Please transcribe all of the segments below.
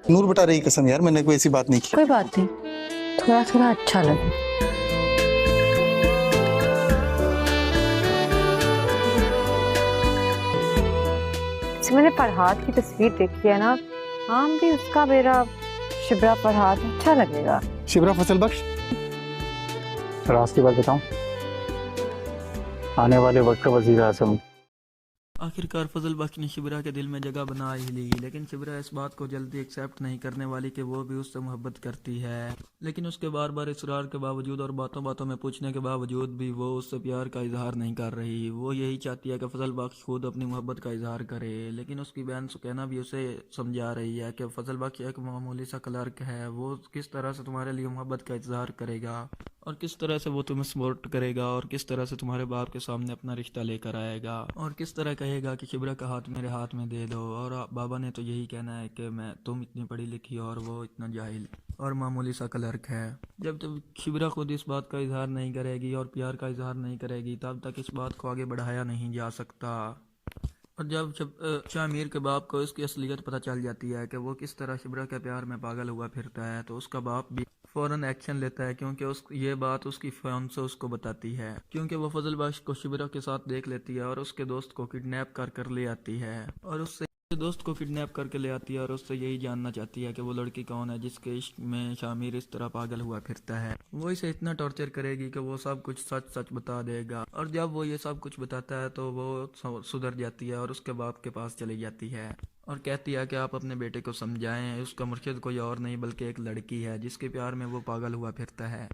नूर बता रही कसम यार, मैंने कोई ऐसी बात नहीं की। कोई बात नहीं, थोड़ा थोड़ा अच्छा लगे। जैसे मैंने फरहाद की तस्वीर देखी है ना, नाम भी उसका मेरा शिबरा फरहाद अच्छा लगेगा। शिबरा फसल बख्श। राज की बात बताऊं, आने वाले वक्त का वजीर आजम। आखिरकार फजल बख्श ने शिबरा के दिल में जगह बना ही ली, लेकिन शिबरा इस बात को जल्दी एक्सेप्ट नहीं करने वाली कि वो भी उससे मोहब्बत करती है। लेकिन उसके बार बार इसरार के बावजूद और बातों बातों में पूछने के बावजूद भी वो उससे प्यार का इजहार नहीं कर रही। वो यही चाहती है कि फजल बख्श खुद अपनी मोहब्बत का इजहार करे, लेकिन उसकी बहन सुकैना भी उसे समझा रही है कि फजल बख्श एक मामूली सा क्लर्क है, वो किस तरह से तुम्हारे लिए मोहब्बत का इजहार करेगा और किस तरह से वो तुम्हें सपोर्ट करेगा और किस तरह से तुम्हारे बाप के सामने अपना रिश्ता लेकर आएगा और किस तरह कहेगा कि शिबरा का हाथ मेरे हाथ में दे दो। और बाबा ने तो यही कहना है कि मैं तुम इतनी पढ़ी लिखी और वो इतना जाहिल और मामूली सा क्लर्क है। जब तक शिबरा खुद इस बात का इजहार नहीं करेगी और प्यार का इजहार नहीं करेगी, तब तक इस बात को आगे बढ़ाया नहीं जा सकता। और जब शामिर के बाप को इसकी असलियत पता चल जाती है कि वो किस तरह शिबरा के प्यार में पागल हुआ फिरता है, तो उसका बाप भी फौरन एक्शन लेता है, क्योंकि ये बात उसकी फ़ोन से उसको बताती है, क्योंकि वो फजल बख्श को शिबरा के साथ देख लेती है और उसके दोस्त को किडनैप कर ले आती है और उससे दोस्त को किडनैप करके ले आती है और उससे यही जानना चाहती है कि वो लड़की कौन है जिसके इश्क में शामिर इस तरह पागल हुआ फिरता है। वो इसे इतना टॉर्चर करेगी कि वो सब कुछ सच सच बता देगा, और जब वो ये सब कुछ बताता है तो वो सुधर जाती है और उसके बाप के पास चली जाती है और कहती है कि आप अपने बेटे को समझाएं, उसका मुर्शिद कोई और नहीं बल्कि एक लड़की है जिसके प्यार में वो पागल हुआ फिरता है।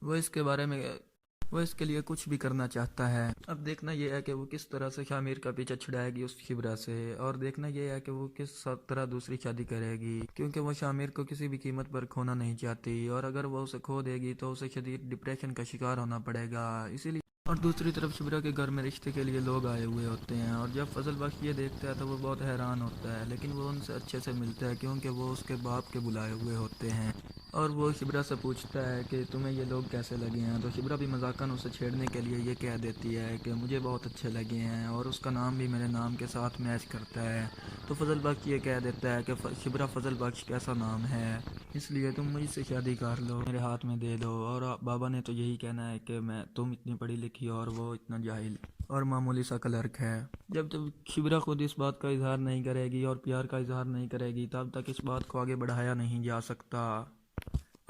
वो इसके लिए कुछ भी करना चाहता है। अब देखना यह है कि वो किस तरह से शामिर का पीछा छुड़ाएगी उस शिबरा से, और देखना यह है कि वो किस तरह दूसरी शादी करेगी, क्योंकि वो शामिर को किसी भी कीमत पर खोना नहीं चाहती, और अगर वो उसे खो देगी तो उसे शदीद डिप्रेशन का शिकार होना पड़ेगा। इसीलिए और दूसरी तरफ शिबरा के घर में रिश्ते के लिए लोग आए हुए होते हैं, और जब फजल बख्श ये देखता है तो वो बहुत हैरान होता है, लेकिन वो उनसे अच्छे से मिलता है क्योंकि वो उसके बाप के बुलाए हुए होते हैं। और वो शिबरा से पूछता है कि तुम्हें ये लोग कैसे लगे हैं, तो शिबरा भी मजाकन उसे छेड़ने के लिए ये कह देती है कि मुझे बहुत अच्छे लगे हैं और उसका नाम भी मेरे नाम के साथ मैच करता है। तो फजल बख्श ये कह देता है कि शिबरा फजल बख्श कैसा नाम है, इसलिए तुम मुझसे शादी कर लो, मेरे हाथ में दे दो। और बाबा ने तो यही कहना है कि मैं तुम इतनी पढ़ी लिखी और वो इतना जाहिल और मामूली सा क्लर्क है। जब तक शिबरा खुद इस बात का इजहार नहीं करेगी और प्यार का इजहार नहीं करेगी, तब तक इस बात को आगे बढ़ाया नहीं जा सकता।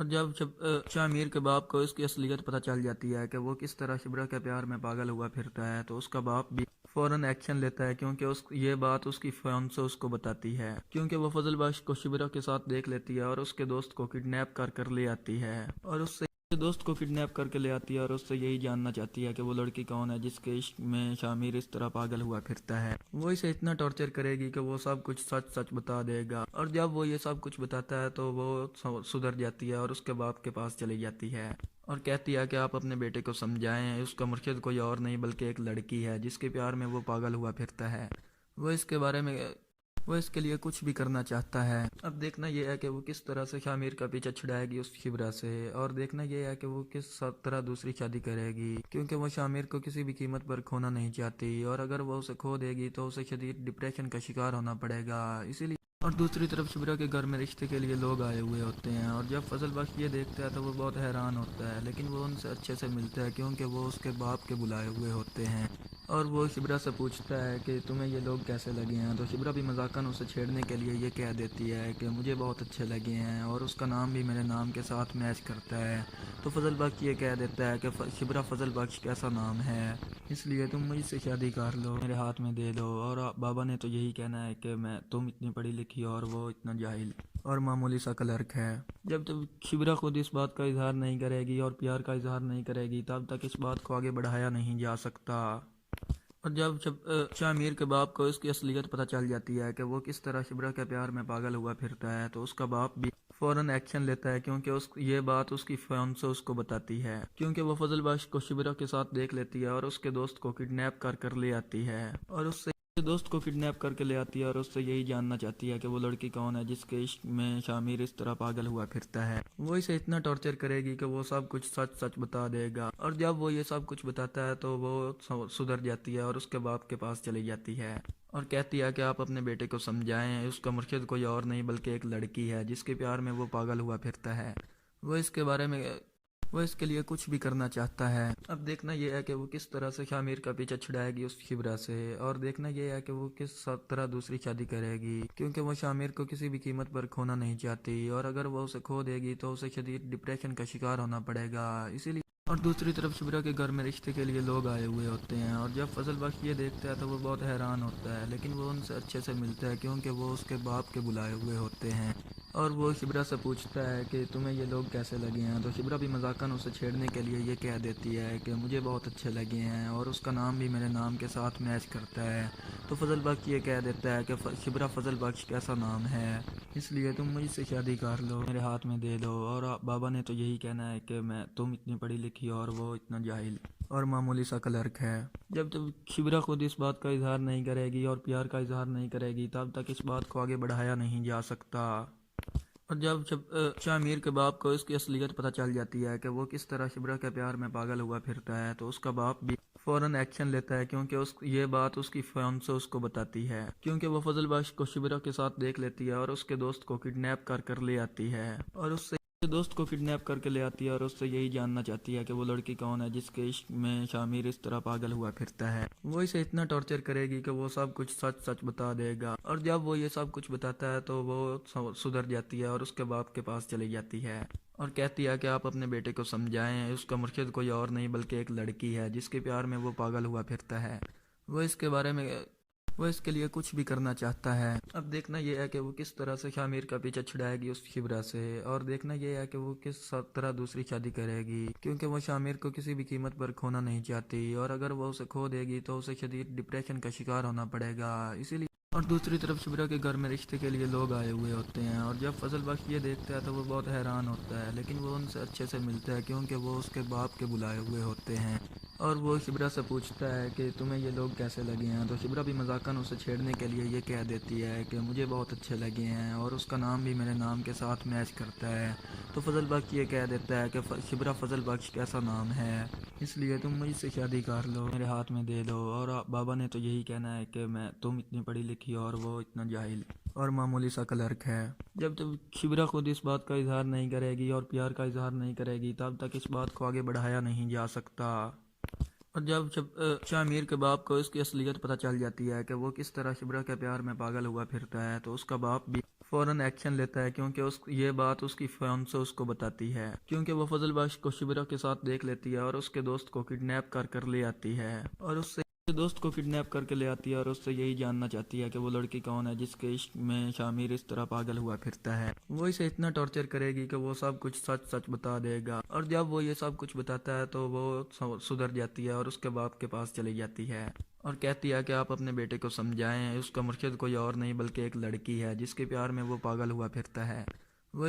और जब शामिर के बाप को इसकी असलियत पता चल जाती है कि वो किस तरह शिबरा के प्यार में पागल हुआ फिरता है, तो उसका बाप भी फौरन एक्शन लेता है, क्योंकि ये बात उसकी फ़ोन से उसको बताती है, क्योंकि वो फजल बख्श को शिबरा के साथ देख लेती है और उसके दोस्त को किडनैप कर ले आती है और उससे दोस्त को किडनैप करके ले आती है और उससे यही जानना चाहती है कि वो लड़की कौन है जिसके इश्क में शामिर इस तरह पागल हुआ फिरता है। वो इसे इतना टॉर्चर करेगी कि वो सब कुछ सच सच बता देगा, और जब वो ये सब कुछ बताता है तो वो सुधर जाती है और उसके बाप के पास चली जाती है और कहती है कि आप अपने बेटे को समझाएं, उसका मुर्शिद कोई और नहीं बल्कि एक लड़की है जिसके प्यार में वो पागल हुआ फिरता है। वो इसके बारे में वो इसके लिए कुछ भी करना चाहता है। अब देखना यह है कि वो किस तरह से शामिर का पीछा छुड़ाएगी उस शिबरा से, और देखना यह है कि वो किस तरह दूसरी शादी करेगी, क्योंकि वो शामिर को किसी भी कीमत पर खोना नहीं चाहती, और अगर वो उसे खो देगी तो उसे शदीद डिप्रेशन का शिकार होना पड़ेगा। इसीलिए और दूसरी तरफ शिबरा के घर में रिश्ते के लिए लोग आए हुए होते हैं, और जब फजल बख्श ये देखता है तो वो बहुत हैरान होता है, लेकिन वो उनसे अच्छे से मिलता है क्योंकि वो उसके बाप के बुलाए हुए होते हैं। और वो शिबरा से पूछता है कि तुम्हें ये लोग कैसे लगे हैं, तो शिबरा भी मजाकन उसे छेड़ने के लिए ये कह देती है कि मुझे बहुत अच्छे लगे हैं और उसका नाम भी मेरे नाम के साथ मैच करता है। तो फजल बख्श ये कह देता है कि शिबरा फजल बख्श कैसा नाम है, इसलिए तुम मुझसे शादी कर लो, मेरे हाथ में दे दो। और बाबा ने तो यही कहना है कि मैं तुम इतनी पढ़ी लिखी और वो इतना जाहिल और मामूली सा क्लर्क है। जब तक शिबरा खुद इस बात का इजहार नहीं करेगी और प्यार का इजहार नहीं करेगी, तब तक इस बात को आगे बढ़ाया नहीं जा सकता। और जब शामिर के बाप को इसकी असलियत पता चल जाती है कि वो किस तरह शिबरा के प्यार में पागल हुआ फिरता है, तो उसका बाप भी फौरन एक्शन लेता है, क्योंकि ये बात उसकी फ़ोन से उसको बताती है, क्योंकि वो फजल बख्श को शिबरा के साथ देख लेती है और उसके दोस्त को किडनैप कर ले आती है और उससे दोस्त को किडनैप करके ले आती है और उससे यही जानना चाहती है कि वो लड़की कौन है जिसके इश्क में शामिर इस तरह पागल हुआ फिरता है। वो इसे इतना टॉर्चर करेगी कि वो सब कुछ सच सच बता देगा, और जब वो ये सब कुछ बताता है तो वो सुधर जाती है और उसके बाप के पास चली जाती है और कहती है कि आप अपने बेटे को समझाएं, उसका मुर्शिद कोई और नहीं बल्कि एक लड़की है जिसके प्यार में वो पागल हुआ फिरता है। वो इसके लिए कुछ भी करना चाहता है। अब देखना ये है कि वो किस तरह से शामिर का पीछा छुड़ाएगी उस शिबरा से, और देखना ये है कि वो किस तरह दूसरी शादी करेगी, क्योंकि वो शामिर को किसी भी कीमत पर खोना नहीं चाहती, और अगर वो उसे खो देगी तो उसे शदीद डिप्रेशन का शिकार होना पड़ेगा। इसीलिए और दूसरी तरफ शिबरा के घर में रिश्ते के लिए लोग आए हुए होते हैं, और जब फजल बख्श ये देखता है तो वो बहुत हैरान होता है, लेकिन वो उनसे अच्छे से मिलता है क्योंकि वो उसके बाप के बुलाए हुए होते हैं। और वो शिबरा से पूछता है कि तुम्हें ये लोग कैसे लगे हैं, तो शिबरा भी मजाकन उसे छेड़ने के लिए ये कह देती है कि मुझे बहुत अच्छे लगे हैं और उसका नाम भी मेरे नाम के साथ मैच करता है। तो फजल बख्श ये कह देता है कि शिबरा फजल बख्श कैसा नाम है, इसलिए तुम मुझसे शादी कर लो, मेरे हाथ में दे दो। और बाबा ने तो यही कहना है कि तुम इतनी पढ़ी लिखी और वो इतना जाहिल और मामूली सा क्लर्क है। जब तक शिबरा खुद इस बात का इजहार नहीं करेगी और प्यार का इजहार नहीं करेगी तब तक इस बात को आगे बढ़ाया नहीं जा सकता। और जब शामिर के बाप को इसकी असलियत पता चल जाती है कि वो किस तरह शिबरा के प्यार में पागल हुआ फिरता है, तो उसका बाप भी फौरन एक्शन लेता है, क्योंकि ये बात उसकी फियांसे उसको बताती है, क्योंकि वो फजल बख्श को शिबरा के साथ देख लेती है और उसके दोस्त को किडनैप कर ले आती है और उससे यही जानना चाहती है कि वो लड़की कौन है जिसके इश्क में शामिर इस तरह पागल हुआ फिरता है। वो इसे इतना टॉर्चर करेगी कि वो सब कुछ सच सच बता देगा, और जब वो ये सब कुछ बताता है तो वो सुधर जाती है और उसके बाप के पास चली जाती है और कहती है कि आप अपने बेटे को समझाएं, उसका मुर्शिद कोई और नहीं बल्कि एक लड़की है जिसके प्यार में वो पागल हुआ फिरता है। वो इसके लिए कुछ भी करना चाहता है। अब देखना ये है कि वो किस तरह से शामिर का पीछा छुड़ाएगी उस शिबरा से, और देखना ये है कि वो किस तरह दूसरी शादी करेगी, क्योंकि वो शामिर को किसी भी कीमत पर खोना नहीं चाहती, और अगर वो उसे खो देगी तो उसे शदीद डिप्रेशन का शिकार होना पड़ेगा। इसीलिए और दूसरी तरफ शिबरा के घर में रिश्ते के लिए लोग आए हुए होते हैं, और जब फजल बख्श ये देखता है तो वो बहुत हैरान होता है, लेकिन वो उनसे अच्छे से मिलता है क्योंकि वो उसके बाप के बुलाए हुए होते हैं। और वो शिबरा से पूछता है कि तुम्हें ये लोग कैसे लगे हैं, तो शिबरा भी मजाकन उसे छेड़ने के लिए ये कह देती है कि मुझे बहुत अच्छे लगे हैं और उसका नाम भी मेरे नाम के साथ मैच करता है। तो फजल बख्श ये कह देता है कि शिबरा फजल बख्श कैसा नाम है, इसलिए तुम मुझसे शादी कर लो, मेरे हाथ में दे दो। और बाबा ने तो यही कहना है कि तुम इतनी पढ़ी लिखी और वो इतना जाहिल और मामूली सा क्लर्क है। जब तक शिबरा खुद इस बात का इजहार नहीं करेगी और प्यार का इजहार नहीं करेगी तब तक इस बात को आगे बढ़ाया नहीं जा सकता। और जब शामिर के बाप को इसकी असलियत पता चल जाती है कि वो किस तरह शिबरा के प्यार में पागल हुआ फिरता है, तो उसका बाप भी फौरन एक्शन लेता है, क्योंकि ये बात उसकी फियांसे उसको बताती है, क्योंकि वो फजल बख्श को शिबरा के साथ देख लेती है और उसके दोस्त को किडनैप कर ले आती है और उससे यही जानना चाहती है कि वो लड़की कौन है जिसके इश्क में शामिर इस तरह पागल हुआ फिरता है। वो इसे इतना टॉर्चर करेगी कि वो सब कुछ सच सच बता देगा, और जब वो ये सब कुछ बताता है तो वो सुधर जाती है और उसके बाप के पास चली जाती है और कहती है कि आप अपने बेटे को समझाएं, उसका मुर्शिद कोई और नहीं बल्कि एक लड़की है जिसके प्यार में वो पागल हुआ फिरता है। वो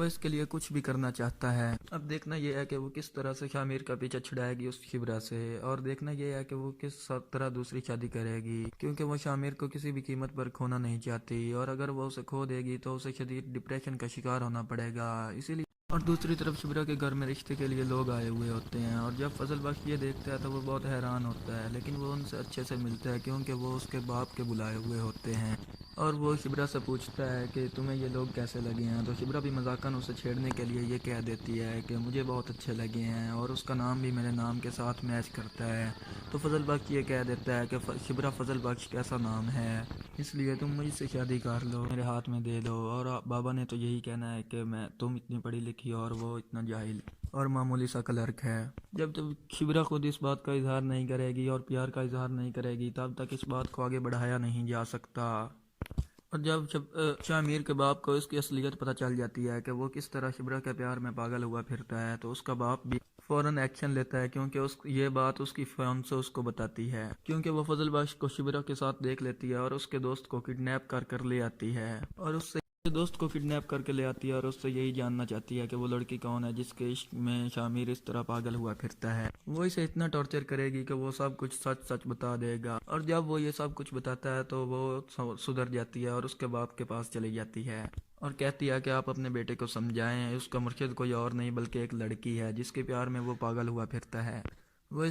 इसके लिए कुछ भी करना चाहता है। अब देखना ये है कि वो किस तरह से शामिर का पीछा छुड़ाएगी उस शिबरा से, और देखना ये है कि वो किस तरह दूसरी शादी करेगी, क्योंकि वो शामिर को किसी भी कीमत पर खोना नहीं चाहती, और अगर वो उसे खो देगी तो उसे शदीद डिप्रेशन का शिकार होना पड़ेगा। इसीलिए और दूसरी तरफ शिबरा के घर में रिश्ते के लिए लोग आए हुए होते हैं, और जब फजल बख्श ये देखता है तो वो बहुत हैरान होता है, लेकिन वो उनसे अच्छे से मिलता है क्योंकि वो उसके बाप के बुलाए हुए होते हैं। और वो शिबरा से पूछता है कि तुम्हें ये लोग कैसे लगे हैं, तो शिबरा भी मजाकन उसे छेड़ने के लिए ये कह देती है कि मुझे बहुत अच्छे लगे हैं और उसका नाम भी मेरे नाम के साथ मैच करता है। तो फजल बख्श ये कह देता है कि शिबरा फजल बख्श कैसा नाम है, इसलिए तुम मुझसे शादी कर लो, मेरे हाथ में दे दो। और बाबा ने तो यही कहना है कि तुम इतनी पढ़ी लिखी और वो इतना जाहिल और मामूली सा क्लर्क है। जब तक शिबरा खुद इस बात का इजहार नहीं करेगी और प्यार का इजहार नहीं करेगी तब तक इस बात को आगे बढ़ाया नहीं जा सकता। और जब शामिर के बाप को इसकी असलियत पता चल जाती है कि वो किस तरह शिबरा के प्यार में पागल हुआ फिरता है, तो उसका बाप भी फौरन एक्शन लेता है, क्योंकि ये बात उसकी फियांसे उसको बताती है, क्योंकि वो फजल बख्श को शिबरा के साथ देख लेती है और उसके दोस्त को किडनैप कर ले आती है और उससे दोस्त को किडनैप करके ले आती है और उससे यही जानना चाहती है कि वो लड़की कौन है जिसके इश्क में शामिर इस तरह पागल हुआ फिरता है। वो इसे इतना टॉर्चर करेगी कि वो सब कुछ सच सच बता देगा, और जब वो ये सब कुछ बताता है तो वो सुधर जाती है और उसके बाप के पास चली जाती है और कहती है कि आप अपने बेटे को समझाएं, उसका मुर्शिद कोई और नहीं बल्कि एक लड़की है जिसके प्यार में वो पागल हुआ फिरता है। वो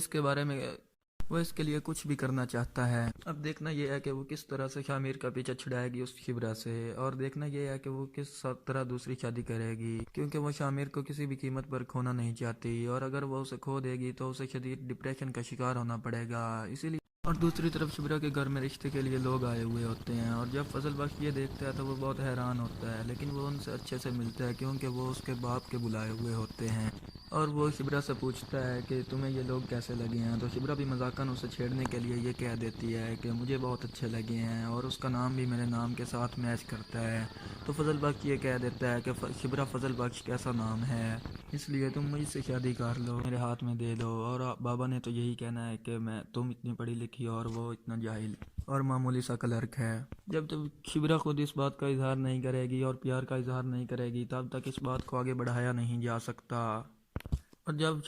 इसके लिए कुछ भी करना चाहता है। अब देखना ये है कि वो किस तरह से शामिर का पीछा छुड़ाएगी उस शिबरा से, और देखना ये है कि वो किस तरह दूसरी शादी करेगी, क्योंकि वो शामिर को किसी भी कीमत पर खोना नहीं चाहती, और अगर वो उसे खो देगी तो उसे शदीद डिप्रेशन का शिकार होना पड़ेगा। इसीलिए और दूसरी तरफ शिबरा के घर में रिश्ते के लिए लोग आए हुए होते हैं, और जब फजल बख्श ये देखता है तो वो बहुत हैरान होता है, लेकिन वो उनसे अच्छे से मिलता है क्योंकि वो उसके बाप के बुलाए हुए होते हैं। और वो शिबरा से पूछता है कि तुम्हें ये लोग कैसे लगे हैं, तो शिबरा भी मजाकन उसे छेड़ने के लिए ये कह देती है कि मुझे बहुत अच्छे लगे हैं और उसका नाम भी मेरे नाम के साथ मैच करता है। तो फजल बख्श ये कह देता है कि शिबरा फजल बख्श कैसा नाम है, इसलिए तुम मुझसे शादी कर लो, मेरे हाथ में दे दो। और बाबा ने तो यही कहना है कि तुम इतनी पढ़ी लिखी और वो इतना जाहिल और मामूली सा क्लर्क है। जब तक शिबरा खुद इस बात का इजहार नहीं करेगी और प्यार का इजहार नहीं करेगी तब तक इस बात को आगे बढ़ाया नहीं जा सकता। और जब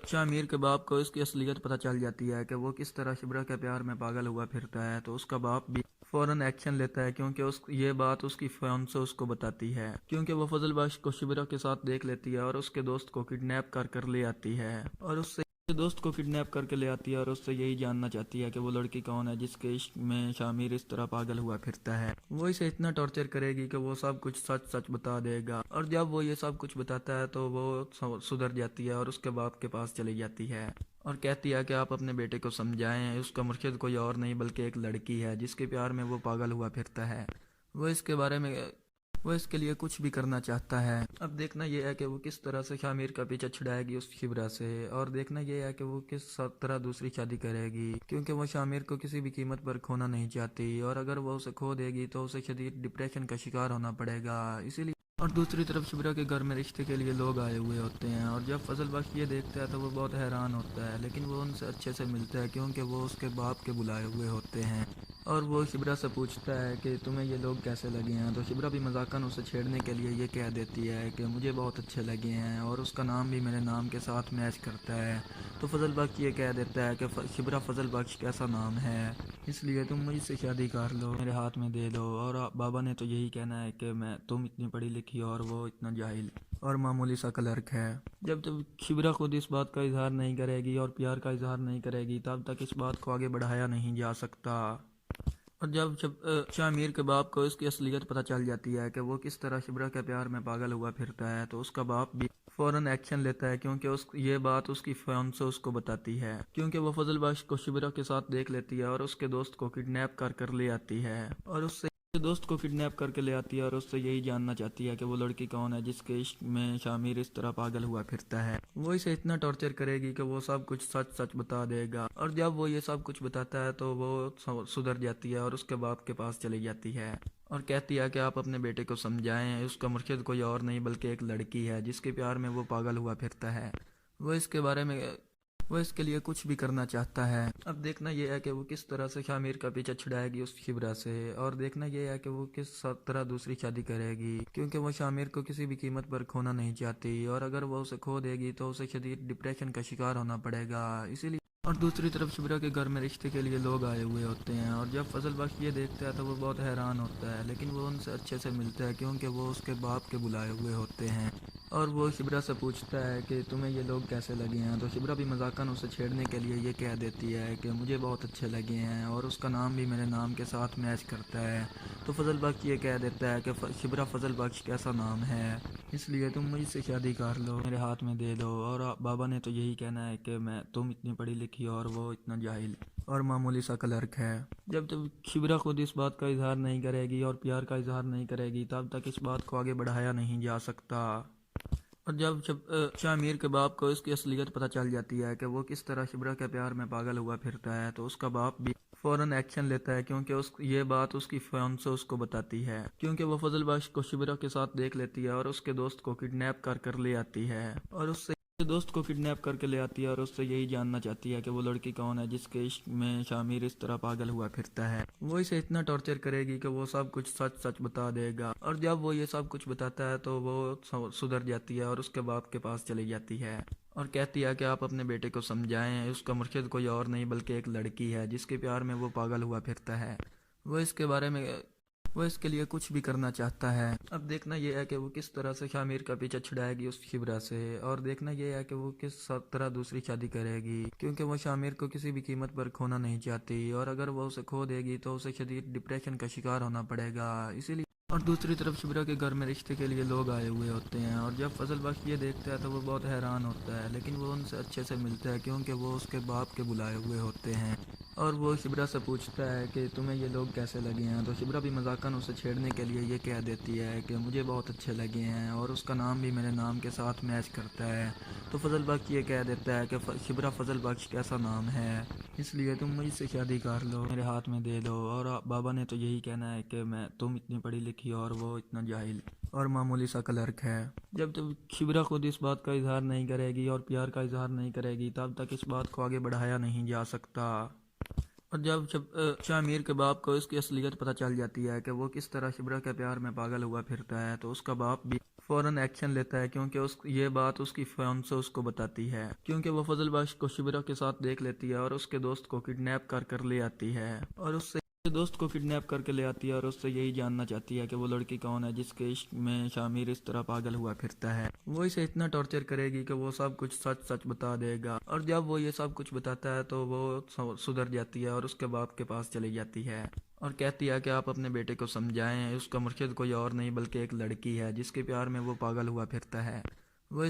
शामिर के बाप को इसकी असलियत पता चल जाती है कि वो किस तरह शिबरा के प्यार में पागल हुआ फिरता है, तो उसका बाप भी फौरन एक्शन लेता है, क्योंकि ये बात उसकी फ़ोन से उसको बताती है, क्योंकि वो फजल बख्श को शिबरा के साथ देख लेती है और उसके दोस्त को किडनैप कर ले आती है और उससे यही जानना चाहती है कि वो लड़की कौन है जिसके इश्क में शामिर इस तरह पागल हुआ फिरता है। वो इसे इतना टॉर्चर करेगी कि वो सब कुछ सच सच बता देगा, और जब वो ये सब कुछ बताता है तो वो सुधर जाती है और उसके बाप के पास चली जाती है और कहती है कि आप अपने बेटे को समझाएं, उसका मुर्शिद कोई और नहीं बल्कि एक लड़की है जिसके प्यार में वो पागल हुआ फिरता है। वो इसके लिए कुछ भी करना चाहता है। अब देखना ये है कि वो किस तरह से शामिर का पीछा छुड़ाएगी उस शिबरा से, और देखना ये है कि वो किस तरह दूसरी शादी करेगी, क्योंकि वो शामिर को किसी भी कीमत पर खोना नहीं चाहती, और अगर वो उसे खो देगी तो उसे शदीद डिप्रेशन का शिकार होना पड़ेगा। इसीलिए और दूसरी तरफ शिबरा के घर में रिश्ते के लिए लोग आए हुए होते हैं, और जब फजल बख्श ये देखता है तो वो बहुत हैरान होता है, लेकिन वो उनसे अच्छे से मिलता है क्योंकि वो उसके बाप के बुलाए हुए होते हैं। और वो शिबरा से पूछता है कि तुम्हें ये लोग कैसे लगे हैं, तो शिबरा भी मजाकन उसे छेड़ने के लिए ये कह देती है कि मुझे बहुत अच्छे लगे हैं और उसका नाम भी मेरे नाम के साथ मैच करता है। तो फजल बख्श ये कह देता है कि शिबरा फजल बख्श कैसा नाम है, इसलिए तुम मुझसे शादी कर लो, मेरे हाथ में दे दो। और बाबा ने तो यही कहना है कि तुम इतनी पढ़ी लिखी और वो इतना जाहिल और मामूली सा क्लर्क है। जब तक शिबरा खुद इस बात का इजहार नहीं करेगी और प्यार का इजहार नहीं करेगी तब तक इस बात को आगे बढ़ाया नहीं जा सकता। और जब शामिर के बाप को इसकी असलियत पता चल जाती है कि वो किस तरह शिबरा के प्यार में पागल हुआ फिरता है, तो उसका बाप भी फौरन एक्शन लेता है, क्योंकि ये बात उसकी फ़ोन से उसको बताती है, क्योंकि वो फजल बख्श को शिबरा के साथ देख लेती है और उसके दोस्त को किडनैप कर ले आती है और उससे यही जानना चाहती है कि वो लड़की कौन है जिसके इश्क में शामिर इस तरह पागल हुआ फिरता है। वो इसे इतना टॉर्चर करेगी कि वो सब कुछ सच सच बता देगा, और जब वो ये सब कुछ बताता है तो वो सुधर जाती है और उसके बाप के पास चली जाती है और कहती है कि आप अपने बेटे को समझाएं, उसका मुर्शिद कोई और नहीं बल्कि एक लड़की है जिसके प्यार में वो पागल हुआ फिरता है। वो इसके लिए कुछ भी करना चाहता है। अब देखना ये है कि वो किस तरह से शामिर का पीछा छुड़ाएगी उस शिबरा से, और देखना ये है कि वो किस तरह दूसरी शादी करेगी, क्योंकि वो शामिर को किसी भी कीमत पर खोना नहीं चाहती, और अगर वो उसे खो देगी तो उसे शदीद डिप्रेशन का शिकार होना पड़ेगा। इसीलिए और दूसरी तरफ शिबरा के घर में रिश्ते के लिए लोग आए हुए होते हैं, और जब फजल बख्श ये देखता है तो वो बहुत हैरान होता है, लेकिन वो उनसे अच्छे से मिलता है क्योंकि वो उसके बाप के बुलाए हुए होते हैं। और वो शिबरा से पूछता है कि तुम्हें ये लोग कैसे लगे हैं, तो शिबरा भी मजाकन उसे छेड़ने के लिए ये कह देती है कि मुझे बहुत अच्छे लगे हैं और उसका नाम भी मेरे नाम के साथ मैच करता है। तो फजल बख्श ये कह देता है कि शिबरा फजल बख्श कैसा नाम है, इसलिए तुम मुझसे शादी कर लो, मेरे हाथ में दे दो। और बाबा ने तो यही कहना है कि तुम इतनी पढ़ी लिखी और वो इतना जाहिल और मामूली सा क्लर्क है। जब तक शिबरा खुद इस बात का इजहार नहीं करेगी और प्यार का इजहार नहीं करेगी तब तक इस बात को आगे बढ़ाया नहीं जा सकता। और जब शामिर के बाप को इसकी असलियत पता चल जाती है कि वो किस तरह शिबरा के प्यार में पागल हुआ फिरता है, तो उसका बाप भी फौरन एक्शन लेता है, क्योंकि ये बात उसकी फ़ोन से उसको बताती है, क्योंकि वो फजल बख्श को शिबरा के साथ देख लेती है और उसके दोस्त को किडनैप कर ले आती है और उससे दोस्त को किडनैप करके ले आती है और उससे यही जानना चाहती है कि वो लड़की कौन है जिसके इश्क में शामिर इस तरह पागल हुआ फिरता है। वो इसे इतना टॉर्चर करेगी कि वो सब कुछ सच सच बता देगा, और जब वो ये सब कुछ बताता है तो वो सुधर जाती है और उसके बाप के पास चली जाती है और कहती है कि आप अपने बेटे को समझाएं, उसका मुर्शिद कोई और नहीं बल्कि एक लड़की है जिसके प्यार में वो पागल हुआ फिरता है। वो इसके लिए कुछ भी करना चाहता है। अब देखना ये है कि वो किस तरह से शामिर का पीछा छुड़ाएगी उस शिबरा से, और देखना ये है कि वो किस तरह दूसरी शादी करेगी, क्योंकि वो शामिर को किसी भी कीमत पर खोना नहीं चाहती, और अगर वो उसे खो देगी तो उसे शदीद डिप्रेशन का शिकार होना पड़ेगा। इसीलिए और दूसरी तरफ शिबरा के घर में रिश्ते के लिए लोग आए हुए होते हैं, और जब फजल बख्श ये देखता है तो वो बहुत हैरान होता है, लेकिन वो उनसे अच्छे से मिलता है क्योंकि वो उसके बाप के बुलाए हुए होते हैं। और वो शिबरा से पूछता है कि तुम्हें ये लोग कैसे लगे हैं, तो शिबरा भी मजाकन उसे छेड़ने के लिए ये कह देती है कि मुझे बहुत अच्छे लगे हैं और उसका नाम भी मेरे नाम के साथ मैच करता है। तो फजल बख्श ये कह देता है कि शिबरा फजल बख्श कैसा नाम है, इसलिए तुम मुझसे शादी कर लो, मेरे हाथ में दे दो। और बाबा ने तो यही कहना है कि तुम इतनी पढ़ी लिखी और वो इतना जाहिल और मामूली सा क्लर्क है। जब तक शिबरा खुद इस बात का इजहार नहीं करेगी और प्यार का इजहार नहीं करेगी तब तक इस बात को आगे बढ़ाया नहीं जा सकता। और जब शामिर के बाप को इसकी असलियत पता चल जाती है कि वो किस तरह शिबरा के प्यार में पागल हुआ फिरता है, तो उसका बाप भी फौरन एक्शन लेता है, क्योंकि ये बात उसकी फियांसे उसको बताती है, क्योंकि वो फजल बख्श को शिबरा के साथ देख लेती है और उसके दोस्त को किडनैप कर ले आती है और उससे यही जानना चाहती है कि वो लड़की कौन है जिसके इश्क में शामिर इस तरह पागल हुआ फिरता है। वो इसे इतना टॉर्चर करेगी कि वो सब कुछ सच सच बता देगा, और जब वो ये सब कुछ बताता है तो वो सुधर जाती है और उसके बाप के पास चली जाती है और कहती है कि आप अपने बेटे को समझाएं, उसका मुर्शिद कोई और नहीं बल्कि एक लड़की है जिसके प्यार में वो पागल हुआ फिरता है। वो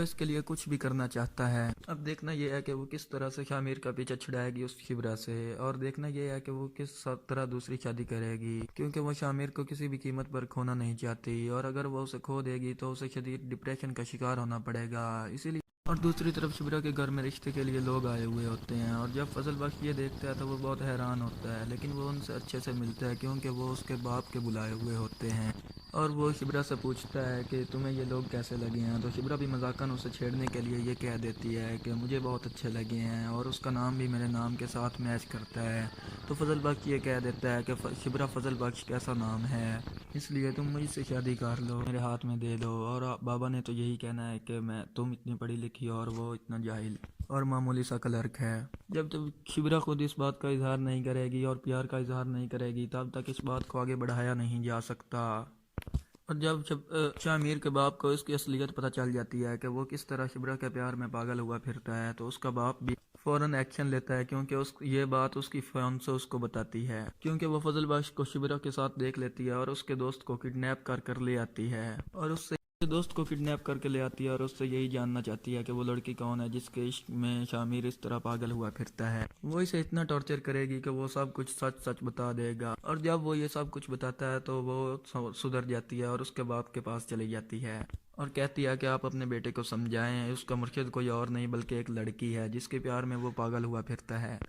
इसके लिए कुछ भी करना चाहता है। अब देखना ये है कि वो किस तरह से शामिर का पीछा छुड़ाएगी उस शिबरा से, और देखना ये है कि वो किस तरह दूसरी शादी करेगी, क्योंकि वो शामिर को किसी भी कीमत पर खोना नहीं चाहती, और अगर वो उसे खो देगी तो उसे शदीद डिप्रेशन का शिकार होना पड़ेगा। इसीलिए और दूसरी तरफ शिबरा के घर में रिश्ते के लिए लोग आए हुए होते हैं, और जब फजल बख्श ये देखता है तो वो बहुत हैरान होता है, लेकिन वो उनसे अच्छे से मिलता है क्योंकि वो उसके बाप के बुलाए हुए होते हैं। और वो शिबरा से पूछता है कि तुम्हें ये लोग कैसे लगे हैं, तो शिबरा भी मजाकन उसे छेड़ने के लिए ये कह देती है कि मुझे बहुत अच्छे लगे हैं और उसका नाम भी मेरे नाम के साथ मैच करता है। तो फजल बख्श ये कह देता है कि शिबरा फजल बख्श कैसा नाम है, इसलिए तुम मुझसे शादी कर लो, मेरे हाथ में दे दो। और बाबा ने तो यही कहना है कि तुम इतनी पढ़ी लिखी और वो इतना जाहिल और मामूली सा क्लर्क है। जब तक शिबरा खुद इस बात का इजहार नहीं करेगी और प्यार का इजहार नहीं करेगी तब तक इस बात को आगे बढ़ाया नहीं जा सकता। और जब शामिर के बाप को इसकी असलियत पता चल जाती है कि वो किस तरह शिबरा के प्यार में पागल हुआ फिरता है, तो उसका बाप भी फौरन एक्शन लेता है, क्योंकि ये बात उसकी फियांसे उसको बताती है, क्योंकि वो फजल बख्श को शिबरा के साथ देख लेती है और उसके दोस्त को किडनैप कर ले आती है और उससे यही जानना चाहती है कि वो लड़की कौन है जिसके इश्क में शामिर इस तरह पागल हुआ फिरता है। वो इसे इतना टॉर्चर करेगी कि वो सब कुछ सच सच बता देगा, और जब वो ये सब कुछ बताता है तो वो सुधर जाती है और उसके बाप के पास चली जाती है और कहती है कि आप अपने बेटे को समझाएं, उसका मुर्शिद कोई और नहीं बल्कि एक लड़की है जिसके प्यार में वो पागल हुआ फिरता है।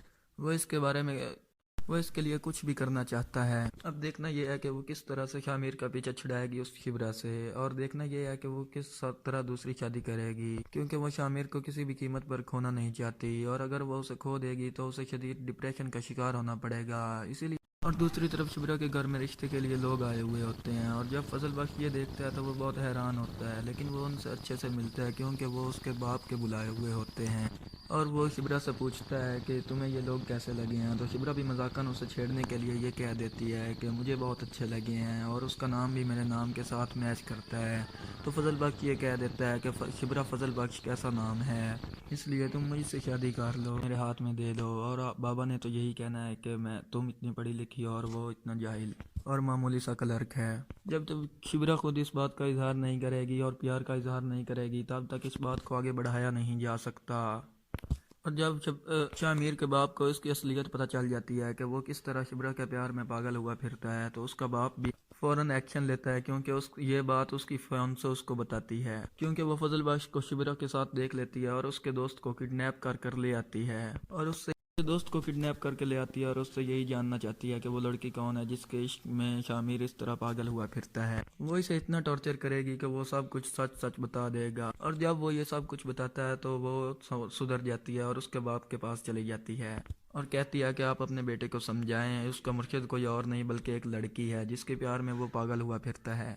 वो इसके लिए कुछ भी करना चाहता है। अब देखना ये है कि वो किस तरह से शामिर का पीछा छुड़ाएगी उस शिबरा से, और देखना ये है कि वो किस तरह दूसरी शादी करेगी, क्योंकि वो शामिर को किसी भी कीमत पर खोना नहीं चाहती, और अगर वो उसे खो देगी तो उसे शदीद डिप्रेशन का शिकार होना पड़ेगा। इसीलिए और दूसरी तरफ शिबरा के घर में रिश्ते के लिए लोग आए हुए होते हैं, और जब फजल बख्श ये देखता है तो वो बहुत हैरान होता है, लेकिन वो उनसे अच्छे से मिलता है क्योंकि वो उसके बाप के बुलाए हुए होते हैं। और वो शिबरा से पूछता है कि तुम्हें ये लोग कैसे लगे हैं, तो शिबरा भी मजाकन उसे छेड़ने के लिए ये कह देती है कि मुझे बहुत अच्छे लगे हैं और उसका नाम भी मेरे नाम के साथ मैच करता है। तो फजल बख्श ये कह देता है कि शिबरा फजल बख्श कैसा नाम है, इसलिए तुम मुझसे शादी कर लो, मेरे हाथ में दे दो। और बाबा ने तो यही कहना है कि तुम इतनी पढ़ी लिखी और वो इतना जाहिल और मामूली सा क्लर्क है। जब तक शिबरा खुद इस बात का इजहार नहीं करेगी और प्यार का इजहार नहीं करेगी तब तक इस बात को आगे बढ़ाया नहीं जा सकता। और जब शामिर के बाप को इसकी असलियत पता चल जाती है कि वो किस तरह शिबरा के प्यार में पागल हुआ फिरता है, तो उसका बाप भी फौरन एक्शन लेता है, क्योंकि ये बात उसकी फियांसे उसको बताती है, क्योंकि वो फजल बख्श को शिबरा के साथ देख लेती है और उसके दोस्त को किडनैप कर ले आती है और उससे दोस्त को किडनैप करके ले आती है और उससे यही जानना चाहती है कि वो लड़की कौन है जिसके इश्क में शामिर इस तरह पागल हुआ फिरता है। वो इसे इतना टॉर्चर करेगी कि वो सब कुछ सच सच बता देगा, और जब वो ये सब कुछ बताता है तो वो सुधर जाती है और उसके बाप के पास चली जाती है और कहती है कि आप अपने बेटे को समझाएं, उसका मुर्शिद कोई और नहीं बल्कि एक लड़की है जिसके प्यार में वो पागल हुआ फिरता है।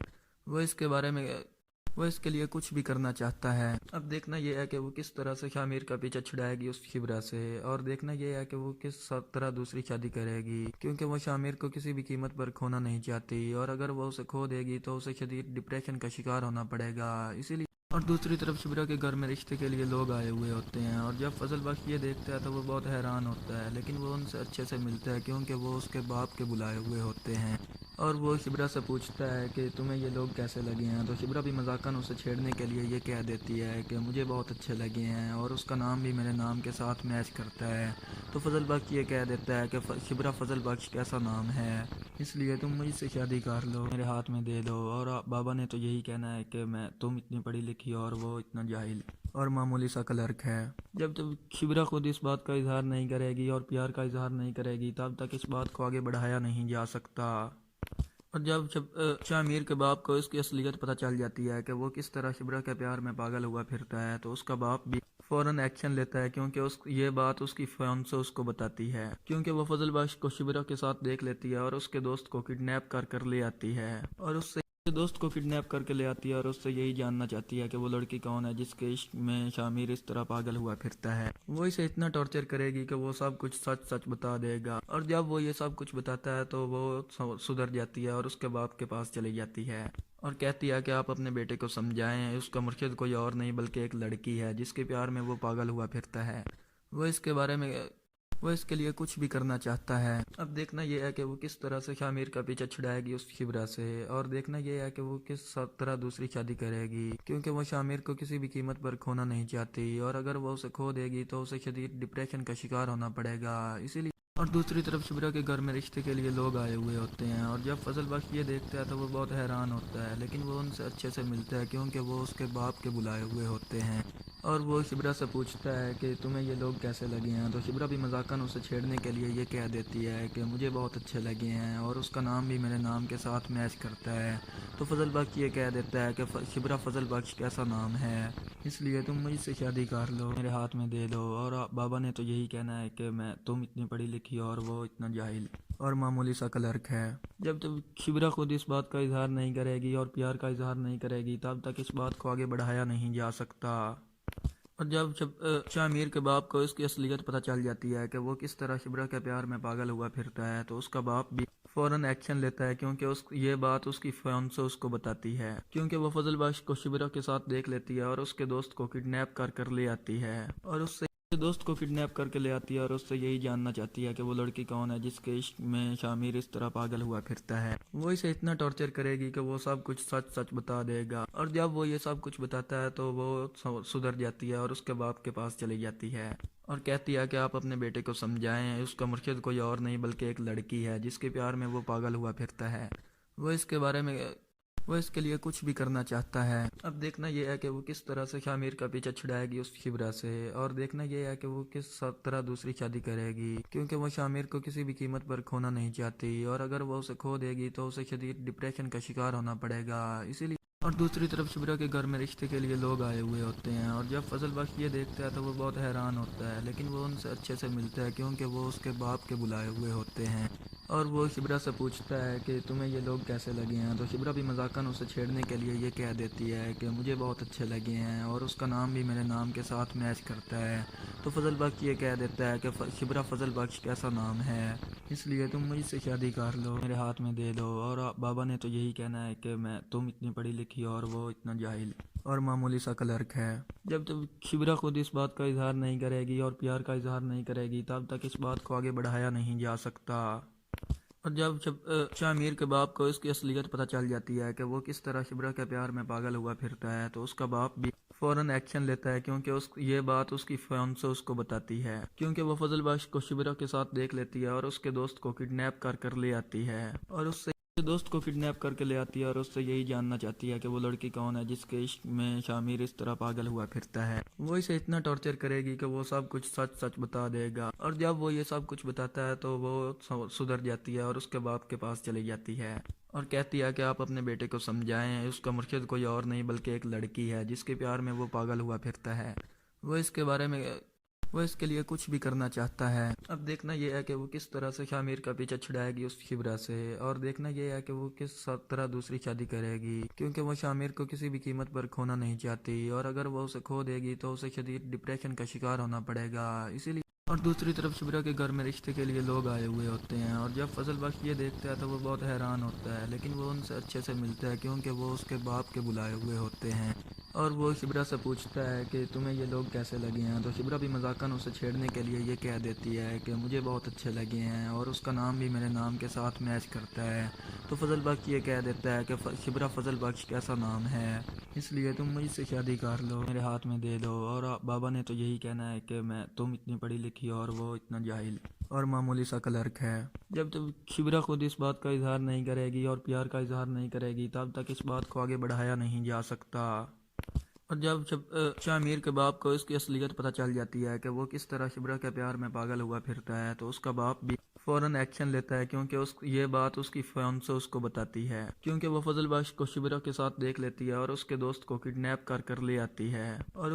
वो इसके लिए कुछ भी करना चाहता है। अब देखना ये है कि वो किस तरह से शामिर का पीछा छुड़ाएगी उस शिबरा से, और देखना ये है कि वो किस तरह दूसरी शादी करेगी, क्योंकि वो शामिर को किसी भी कीमत पर खोना नहीं चाहती, और अगर वो उसे खो देगी तो उसे शदीद डिप्रेशन का शिकार होना पड़ेगा। इसीलिए और दूसरी तरफ शिबरा के घर में रिश्ते के लिए लोग आए हुए होते हैं, और जब फजल बख्श ये देखता है तो वो बहुत हैरान होता है, लेकिन वो उनसे अच्छे से मिलता है क्योंकि वो उसके बाप के बुलाए हुए होते हैं। और वो शिबरा से पूछता है कि तुम्हें ये लोग कैसे लगे हैं, तो शिबरा भी मजाकन उसे छेड़ने के लिए ये कह देती है कि मुझे बहुत अच्छे लगे हैं, और उसका नाम भी मेरे नाम के साथ मैच करता है। तो फजल बख्श ये कह देता है कि शिबरा फजल बख्श कैसा नाम है, इसलिए तुम मुझसे शादी कर लो, मेरे हाथ में दे दो। और बाबा ने तो यही कहना है कि तुम इतनी पढ़ी लिखी और वो इतना जाहिल और मामूली सा क्लर्क है। जब तक शिबरा खुद इस बात का इजहार नहीं करेगी और प्यार का इजहार नहीं करेगी तब तक इस बात को आगे बढ़ाया नहीं जा सकता। और जब शामिर के बाप को इसकी असलियत पता चल जाती है कि वो किस तरह शिबरा के प्यार में पागल हुआ फिरता है, तो उसका बाप भी फौरन एक्शन लेता है, क्योंकि ये बात उसकी फियांसे उसको बताती है, क्योंकि वो फजल बख्श को शिबरा के साथ देख लेती है और उसके दोस्त को किडनैप कर ले आती है, और उससे यही जानना चाहती है कि वो लड़की कौन है जिसके इश्क में शामिर इस तरह पागल हुआ फिरता है। वो इसे इतना टॉर्चर करेगी कि वो सब कुछ सच सच बता देगा, और जब वो ये सब कुछ बताता है तो वो सुधर जाती है और उसके बाप के पास चली जाती है और कहती है कि आप अपने बेटे को समझाएं, उसका मुर्शिद कोई और नहीं बल्कि एक लड़की है जिसके प्यार में वो पागल हुआ फिरता है। वो इसके लिए कुछ भी करना चाहता है। अब देखना ये है कि वो किस तरह से शामिर का पीछा छुड़ाएगी उस शिबरा से, और देखना ये है कि वो किस तरह दूसरी शादी करेगी, क्योंकि वो शामिर को किसी भी कीमत पर खोना नहीं चाहती, और अगर वो उसे खो देगी तो उसे शदीद डिप्रेशन का शिकार होना पड़ेगा। इसीलिए और दूसरी तरफ शिबरा के घर में रिश्ते के लिए लोग आए हुए होते हैं, और जब फजल बख्श ये देखता है तो वो बहुत हैरान होता है, लेकिन वो उनसे अच्छे से मिलता है क्योंकि वो उसके बाप के बुलाए हुए होते हैं। और वो शिबरा से पूछता है कि तुम्हें ये लोग कैसे लगे हैं, तो शिबरा भी मजाकन उसे छेड़ने के लिए ये कह देती है कि मुझे बहुत अच्छे लगे हैं, और उसका नाम भी मेरे नाम के साथ मैच करता है। तो फजल बख्श ये कह देता है कि शिबरा फजल बख्श कैसा नाम है, इसलिए तुम मुझसे शादी कर लो, मेरे हाथ में दे दो। और बाबा ने तो यही कहना है कि तुम इतनी पढ़ी लिखी और वो इतना जाहिल और मामूली सा क्लर्क है। जब तक शिबरा खुद इस बात का इजहार नहीं करेगी और प्यार का इजहार नहीं करेगी तब तक इस बात को आगे बढ़ाया नहीं जा सकता। और जब शामिर के बाप को इसकी असलियत पता चल जाती है कि वो किस तरह शिबरा के प्यार में पागल हुआ फिरता है, तो उसका बाप भी फौरन एक्शन लेता है, क्योंकि ये बात उसकी फियांसे उसको बताती है, क्योंकि वो फजल बख्श को शिबरा के साथ देख लेती है और उसके दोस्त को किडनैप कर ले आती है, और उससे यही जानना चाहती है कि वो लड़की कौन है जिसके इश्क में शामिर इस तरह पागल हुआ फिरता है। वो इसे इतना टॉर्चर करेगी कि वो सब कुछ सच सच बता देगा, और जब वो ये सब कुछ बताता है तो वो सुधर जाती है और उसके बाप के पास चली जाती है और कहती है कि आप अपने बेटे को समझाएं, उसका मुर्शिद कोई और नहीं बल्कि एक लड़की है जिसके प्यार में वो पागल हुआ फिरता है। वो इसके लिए कुछ भी करना चाहता है। अब देखना ये है कि वो किस तरह से शामिर का पीछा छुड़ाएगी उस शिबरा से, और देखना ये है कि वो किस तरह दूसरी शादी करेगी, क्योंकि वो शामिर को किसी भी कीमत पर खोना नहीं चाहती, और अगर वो उसे खो देगी तो उसे शदीद डिप्रेशन का शिकार होना पड़ेगा। इसीलिए और दूसरी तरफ शिबरा के घर में रिश्ते के लिए लोग आए हुए होते हैं, और जब फजल बख्श ये देखता है तो वो बहुत हैरान होता है, लेकिन वो उनसे अच्छे से मिलता है क्योंकि वो उसके बाप के बुलाए हुए होते हैं। और वो शिबरा से पूछता है कि तुम्हें ये लोग कैसे लगे हैं, तो शिबरा भी मजाकन उसे छेड़ने के लिए ये कह देती है कि मुझे बहुत अच्छे लगे हैं, और उसका नाम भी मेरे नाम के साथ मैच करता है। तो फजल बख्श ये कह देता है कि शिबरा फजल बख्श कैसा नाम है, इसलिए तुम मुझसे शादी कर लो, मेरे हाथ में दे दो। और बाबा ने तो यही कहना है कि तुम इतनी पढ़ी लिखी और वो इतना जाहिल और मामूली सा क्लर्क है। जब तक शिबरा खुद इस बात का इजहार नहीं करेगी और प्यार का इजहार नहीं करेगी तब तक इस बात को आगे बढ़ाया नहीं जा सकता। और जब शामिर के बाप को इसकी असलियत पता चल जाती है कि वो किस तरह शिबरा के प्यार में पागल हुआ फिरता है, तो उसका बाप भी फौरन एक्शन लेता है, क्योंकि ये बात उसकी फियांसे उसको बताती है, क्योंकि वो फजल बख्श को शिबरा के साथ देख लेती है और उसके दोस्त को किडनैप कर ले आती है, और दोस्त को किडनैप करके ले आती है और उससे यही जानना चाहती है कि वो लड़की कौन है जिसके इश्क में शामिर इस तरह पागल हुआ फिरता है। वो इसे इतना टॉर्चर करेगी कि वो सब कुछ सच सच बता देगा, और जब वो ये सब कुछ बताता है तो वो सुधर जाती है और उसके बाप के पास चली जाती है और कहती है कि आप अपने बेटे को समझाएं, उसका मुर्शिद कोई और नहीं बल्कि एक लड़की है जिसके प्यार में वो पागल हुआ फिरता है। वो इसके लिए कुछ भी करना चाहता है। अब देखना ये है कि वो किस तरह से शामिर का पीछा छुड़ाएगी उस शिबरा से, और देखना ये है कि वो किस तरह दूसरी शादी करेगी, क्योंकि वो शामिर को किसी भी कीमत पर खोना नहीं चाहती, और अगर वो उसे खो देगी तो उसे शदीद डिप्रेशन का शिकार होना पड़ेगा। इसीलिए और दूसरी तरफ शिबरा के घर में रिश्ते के लिए लोग आए हुए होते हैं, और जब फजल बख्श ये देखता है तो वो बहुत हैरान होता है, लेकिन वो उनसे अच्छे से मिलता है क्योंकि वो उसके बाप के बुलाए हुए होते हैं। और वो शिबरा से पूछता है कि तुम्हें ये लोग कैसे लगे हैं, तो शिबरा भी मजाकन उसे छेड़ने के लिए ये कह देती है कि मुझे बहुत अच्छे लगे हैं और उसका नाम भी मेरे नाम के साथ मैच करता है। तो फजल बख्श ये कह देता है कि शिबरा फजल बख्श कैसा नाम है, इसलिए तुम मुझसे शादी कर लो, मेरे हाथ में दे दो। और बाबा ने तो यही कहना है कि तुम इतनी पढ़ी लिखी और वो इतना जाहिल और मामूली सा क्लर्क है। जब तक शिबरा खुद इस बात का इजहार नहीं करेगी और प्यार का इजहार नहीं करेगी तब तक इस बात को आगे बढ़ाया नहीं जा सकता। और जब शामिर के बाप को इसकी असलियत पता चल जाती है कि वो किस तरह शिबरा के प्यार में पागल हुआ फिरता है, तो उसका बाप भी फौरन एक्शन लेता है, क्योंकि ये बात उसकी फियांसे उसको बताती है, क्योंकि वो फजल बख्श को शिबरा के साथ देख लेती है और उसके दोस्त को किडनैप कर ले आती है और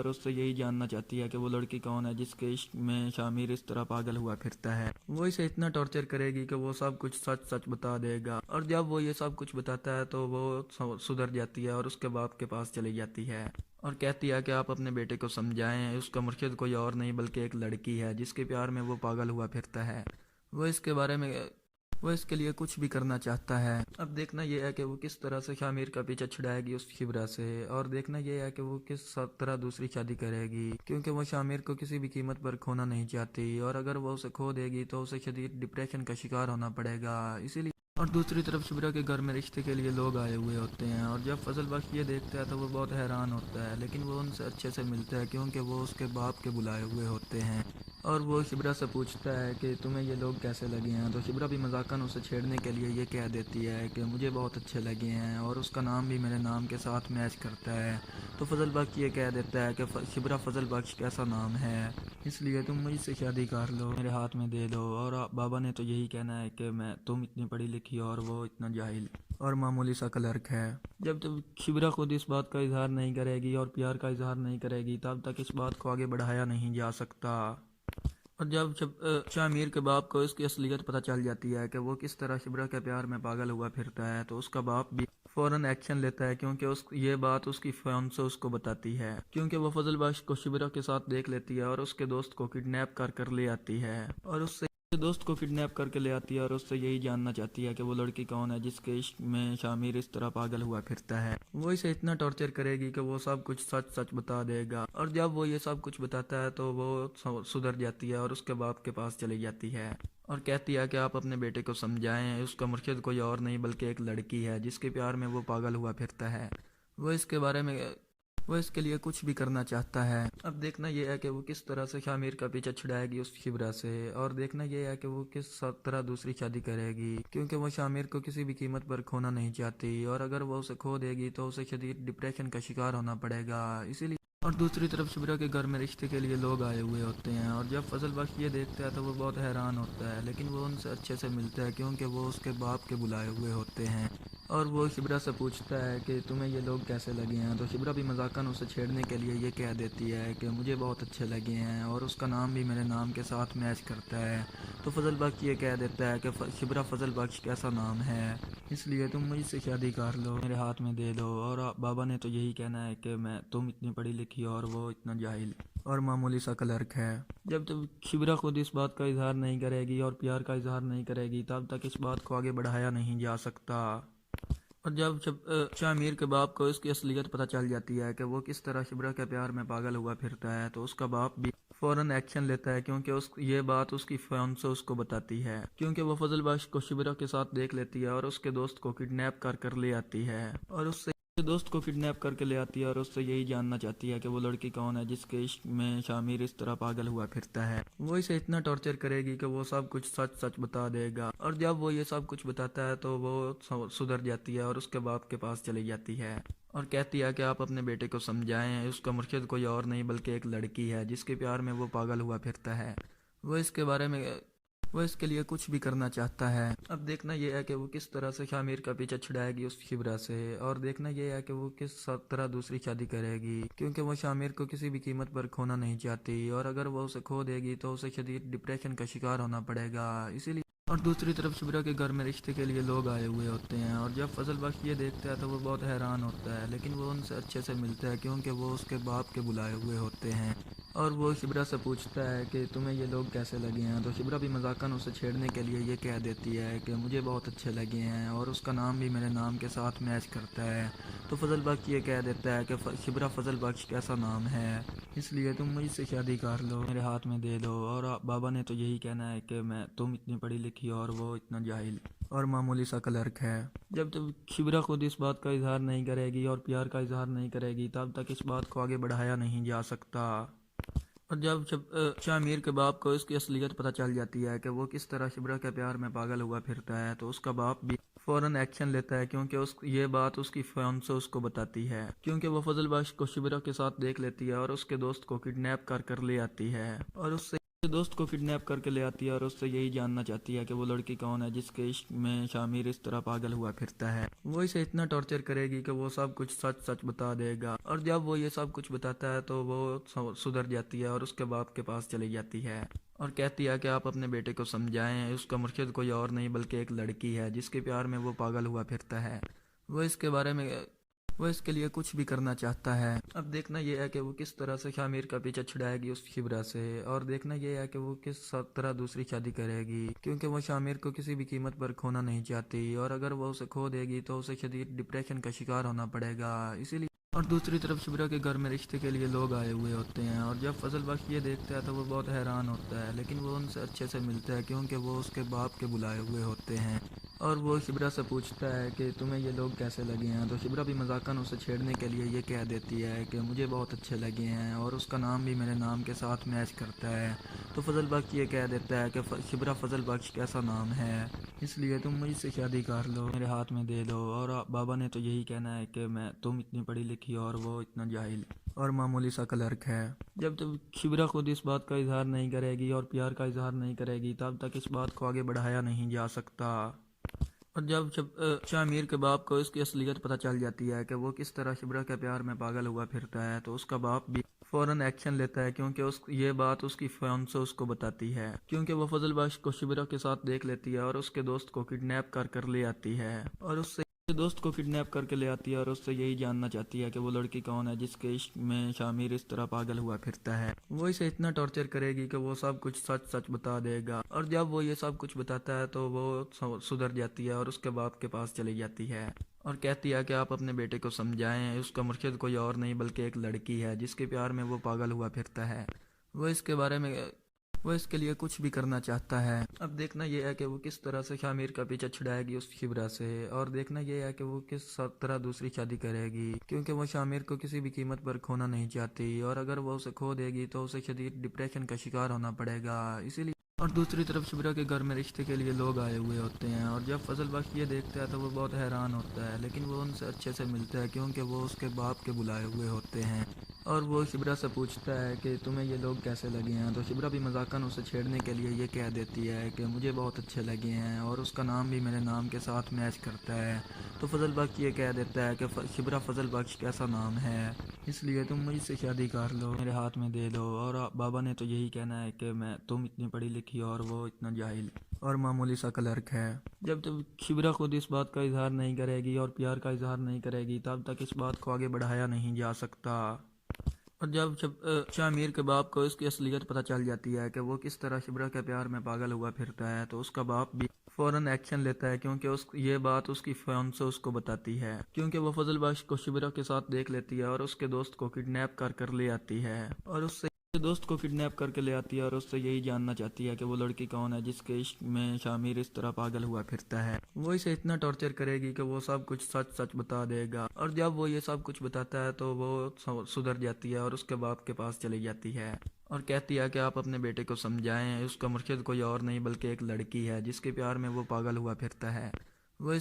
उससे यही जानना चाहती है कि वो लड़की कौन है जिसके इश्क में शामिर इस तरह पागल हुआ फिरता है। वो इसे इतना टॉर्चर करेगी कि वो सब कुछ सच सच बता देगा, और जब वो ये सब कुछ बताता है तो वो सुधर जाती है और उसके बाप के पास चली जाती है और कहती है कि आप अपने बेटे को समझाएं, उसका मुर्शिद कोई और नहीं बल्कि एक लड़की है जिसके प्यार में वो पागल हुआ फिरता है। वो इसके लिए कुछ भी करना चाहता है। अब देखना ये है कि वो किस तरह से शामिर का पीछा छुड़ाएगी उस शिबरा से, और देखना ये है कि वो किस तरह दूसरी शादी करेगी, क्योंकि वो शामिर को किसी भी कीमत पर खोना नहीं चाहती, और अगर वो उसे खो देगी तो उसे शदीद डिप्रेशन का शिकार होना पड़ेगा। इसीलिए और दूसरी तरफ शिबरा के घर में रिश्ते के लिए लोग आए हुए होते हैं, और जब फजल बख्श ये देखता है तो वो बहुत हैरान होता है, लेकिन वो उनसे अच्छे से मिलता है क्योंकि वो उसके बाप के बुलाए हुए होते हैं। और वो शिबरा से पूछता है कि तुम्हें ये लोग कैसे लगे हैं, तो शिबरा भी मजाकन उसे छेड़ने के लिए ये कह देती है कि मुझे बहुत अच्छे लगे हैं और उसका नाम भी मेरे नाम के साथ मैच करता है। तो फजल बख्श ये कह देता है कि शिबरा फजल बख्श कैसा नाम है, इसलिए तुम मुझसे शादी कर लो, मेरे हाथ में दे दो। और बाबा ने तो यही कहना है कि तुम इतनी पढ़ी लिखी और वो इतना जाहिल और मामूली सा क्लर्क है। जब तक शिबरा खुद इस बात का इजहार नहीं करेगी और प्यार का इजहार नहीं करेगी तब तक इस बात को आगे बढ़ाया नहीं जा सकता। और जब शामिर के बाप को इसकी असलियत पता चल जाती है कि वो किस तरह शिबरा के प्यार में पागल हुआ फिरता है, तो उसका बाप भी फौरन एक्शन लेता है, क्योंकि ये बात उसकी फियांसे उसको बताती है, क्योंकि वो फजल बख्श को शिबरा के साथ देख लेती है और उसके दोस्त को किडनैप कर ले आती है और उससे यही जानना चाहती है कि वो लड़की कौन है जिसके इश्क में शामिर इस तरह पागल हुआ फिरता है। वो इसे इतना टॉर्चर करेगी कि वो सब कुछ सच सच बता देगा, और जब वो ये सब कुछ बताता है तो वो सुधर जाती है और उसके बाप के पास चली जाती है और कहती है कि आप अपने बेटे को समझाएं, उसका मुर्शिद कोई और नहीं बल्कि एक लड़की है जिसके प्यार में वो पागल हुआ फिरता है। वो इसके लिए कुछ भी करना चाहता है। अब देखना ये है कि वो किस तरह से शामिर का पीछा छुड़ाएगी उस शिबरा से, और देखना ये है कि वो किस तरह दूसरी शादी करेगी, क्योंकि वो शामिर को किसी भी कीमत पर खोना नहीं चाहती, और अगर वो उसे खो देगी तो उसे शदीद डिप्रेशन का शिकार होना पड़ेगा। इसीलिए और दूसरी तरफ शिबरा के घर में रिश्ते के लिए लोग आए हुए होते हैं, और जब फजल बख्श ये देखता है तो वो बहुत हैरान होता है, लेकिन वो उनसे अच्छे से मिलता है क्योंकि वो उसके बाप के बुलाए हुए होते हैं। और वो शिबरा से पूछता है कि तुम्हें ये लोग कैसे लगे हैं, तो शिबरा भी मजाकन उसे छेड़ने के लिए ये कह देती है कि मुझे बहुत अच्छे लगे हैं और उसका नाम भी मेरे नाम के साथ मैच करता है। तो फजल बख्श ये कह देता है कि शिबरा फजल बख्श कैसा नाम है, इसलिए तुम मुझसे शादी कर लो, मेरे हाथ में दे दो। और बाबा ने तो यही कहना है कि तुम इतनी पढ़ी लिखी और वो इतना जाहिल और मामूली सा क्लर्क है। जब तक शिबरा खुद इस बात का इजहार नहीं करेगी और प्यार का इजहार नहीं करेगी तब तक इस बात को आगे बढ़ाया नहीं जा सकता। और जब शामिर के बाप को इसकी असलियत पता चल जाती है कि वो किस तरह शिबरा के प्यार में पागल हुआ फिरता है, तो उसका बाप भी फौरन एक्शन लेता है, क्योंकि ये बात उसकी फियांसे उसको बताती है, क्योंकि वो फजल बख्श को शिबरा के साथ देख लेती है और उसके दोस्त को किडनैप कर ले आती है और उससे दोस्त को किडनैप करके ले आती है और उससे यही जानना चाहती है कि वो लड़की कौन है जिसके इश्क में शामिर इस तरह पागल हुआ फिरता है। वो इसे इतना टॉर्चर करेगी कि वो सब कुछ सच सच बता देगा, और जब वो ये सब कुछ बताता है तो वो सुधर जाती है और उसके बाप के पास चली जाती है और कहती है कि आप अपने बेटे को समझाएं, उसका मुर्शिद कोई और नहीं बल्कि एक लड़की है जिसके प्यार में वो पागल हुआ फिरता है। वो इसके लिए कुछ भी करना चाहता है। अब देखना ये है कि वो किस तरह से शामिर का पीछा छुड़ाएगी उस शिबरा से, और देखना ये है कि वो किस तरह दूसरी शादी करेगी, क्योंकि वो शामिर को किसी भी कीमत पर खोना नहीं चाहती, और अगर वो उसे खो देगी तो उसे शदीद डिप्रेशन का शिकार होना पड़ेगा। इसीलिए और दूसरी तरफ शिबरा के घर में रिश्ते के लिए लोग आए हुए होते हैं, और जब फजल बख्श ये देखता है तो वो बहुत हैरान होता है, लेकिन वो उनसे अच्छे से मिलता है क्योंकि वो उसके बाप के बुलाए हुए होते हैं। और वो शिबरा से पूछता है कि तुम्हें ये लोग कैसे लगे हैं, तो शिबरा भी मजाकन उसे छेड़ने के लिए ये कह देती है कि मुझे बहुत अच्छे लगे हैं और उसका नाम भी मेरे नाम के साथ मैच करता है। तो फजल बख्श ये कह देता है कि शिबरा फजल बख्श कैसा नाम है, इसलिए तुम मुझसे शादी कर लो, मेरे हाथ में दे दो। और बाबा ने तो यही कहना है कि तुम इतनी पढ़ी लिखी और वो इतना जाहिल और मामूली सा क्लर्क है। जब तक शिबरा खुद इस बात का इजहार नहीं करेगी और प्यार का इजहार नहीं करेगी तब तक इस बात को आगे बढ़ाया नहीं जा सकता। और जब शामिर के बाप को इसकी असलियत पता चल जाती है कि वो किस तरह शिबरा के प्यार में पागल हुआ फिरता है, तो उसका बाप भी फौरन एक्शन लेता है, क्योंकि ये बात उसकी फियांसे उसको बताती है, क्योंकि वो फजल बख्श को शिबरा के साथ देख लेती है और उसके दोस्त को किडनैप कर ले आती है और उससे यही जानना चाहती है कि वो लड़की कौन है जिसके इश्क में शामिर इस तरह पागल हुआ फिरता है। वो इसे इतना टॉर्चर करेगी कि वो सब कुछ सच सच बता देगा, और जब वो ये सब कुछ बताता है तो वो सुधर जाती है और उसके बाप के पास चली जाती है और कहती है कि आप अपने बेटे को समझाएं, उसका मुर्शिद कोई और नहीं बल्कि एक लड़की है जिसके प्यार में वो पागल हुआ फिरता है। वो इसके लिए कुछ भी करना चाहता है। अब देखना ये है कि वो किस तरह से शामिर का पीछा छुड़ाएगी उस शिबरा से, और देखना ये है कि वो किस तरह दूसरी शादी करेगी, क्योंकि वो शामिर को किसी भी कीमत पर खोना नहीं चाहती, और अगर वो उसे खो देगी तो उसे शदीद डिप्रेशन का शिकार होना पड़ेगा। इसीलिए और दूसरी तरफ शिबरा के घर में रिश्ते के लिए लोग आए हुए होते हैं, और जब फजल बख्श ये देखता है तो वो बहुत हैरान होता है, लेकिन वो उनसे अच्छे से मिलता है क्योंकि वो उसके बाप के बुलाए हुए होते हैं। और वो शिबरा से पूछता है कि तुम्हें ये लोग कैसे लगे हैं, तो शिबरा भी मजाकन उसे छेड़ने के लिए ये कह देती है कि मुझे बहुत अच्छे लगे हैं और उसका नाम भी मेरे नाम के साथ मैच करता है। तो फजल बख्श ये कह देता है कि शिबरा फजल बख्श कैसा नाम है, इसलिए तुम मुझसे शादी कर लो, मेरे हाथ में दे दो। और बाबा ने तो यही कहना है कि तुम इतनी पढ़ी लिखी और वो इतना जाहिल और मामूली सा क्लर्क है। जब तक शिबरा खुद इस बात का इजहार नहीं करेगी और प्यार का इजहार नहीं करेगी तब तक इस बात को आगे बढ़ाया नहीं जा सकता। और जब शामिर के बाप को इसकी असलियत पता चल जाती है कि वो किस तरह शिबरा के प्यार में पागल हुआ फिरता है, तो उसका बाप भी फौरन एक्शन लेता है, क्योंकि ये बात उसकी फियांसे उसको बताती है, क्योंकि वो फजल बख्श को शिबरा के साथ देख लेती है और उसके दोस्त को किडनैप कर ले आती है और उससे यही जानना चाहती है कि वो लड़की कौन है जिसके इश्क में शामिर इस तरह पागल हुआ फिरता है। वो इसे इतना टॉर्चर करेगी कि वो सब कुछ सच सच बता देगा, और जब वो ये सब कुछ बताता है तो वो सुधर जाती है और उसके बाप के पास चली जाती है और कहती है कि आप अपने बेटे को समझाएं, उसका मुर्शिद कोई और नहीं बल्कि एक लड़की है जिसके प्यार में वो पागल हुआ फिरता है। वो इसके लिए कुछ भी करना चाहता है। अब देखना ये है कि वो किस तरह से शामिर का पीछा छुड़ाएगी उस शिबरा से, और देखना ये है कि वो किस तरह दूसरी शादी करेगी, क्योंकि वो शामिर को किसी भी कीमत पर खोना नहीं चाहती, और अगर वो उसे खो देगी तो उसे शदीद डिप्रेशन का शिकार होना पड़ेगा। इसीलिए और दूसरी तरफ शिबरा के घर में रिश्ते के लिए लोग आए हुए होते हैं, और जब फजल बख्श ये देखता है तो वो बहुत हैरान होता है, लेकिन वो उनसे अच्छे से मिलता है क्योंकि वो उसके बाप के बुलाए हुए होते हैं। और वो शिबरा से पूछता है कि तुम्हें ये लोग कैसे लगे हैं, तो शिबरा भी मजाकन उसे छेड़ने के लिए ये कह देती है कि मुझे बहुत अच्छे लगे हैं और उसका नाम भी मेरे नाम के साथ मैच करता है। तो फजल बख्श ये कह देता है कि शिबरा फजल बख्श कैसा नाम है, इसलिए तुम मुझसे शादी कर लो, मेरे हाथ में दे दो। और बाबा ने तो यही कहना है कि तुम इतनी पढ़ी लिखी और वो इतना जाहिल और मामूली सा क्लर्क है। जब तक शिबरा खुद इस बात का इजहार नहीं करेगी और प्यार का इजहार नहीं करेगी तब तक इस बात को आगे बढ़ाया नहीं जा सकता। और जब शामिर के बाप को इसकी असलियत पता चल जाती है कि वो किस तरह शिबरा के प्यार में पागल हुआ फिरता है, तो उसका बाप भी फौरन एक्शन लेता है, क्योंकि ये बात उसकी फियांसे उसको बताती है, क्योंकि वो फजल बख्श को शिबरा के साथ देख लेती है और उसके दोस्त को किडनैप कर ले आती है और दोस्त को किडनैप करके ले आती है और उससे यही जानना चाहती है कि वो लड़की कौन है जिसके इश्क में शामिर इस तरह पागल हुआ फिरता है। वो इसे इतना टॉर्चर करेगी कि वो सब कुछ सच सच बता देगा, और जब वो ये सब कुछ बताता है तो वो सुधर जाती है और उसके बाप के पास चली जाती है और कहती है कि आप अपने बेटे को समझाएं, उसका मुर्शिद कोई और नहीं बल्कि एक लड़की है जिसके प्यार में वो पागल हुआ फिरता है। वो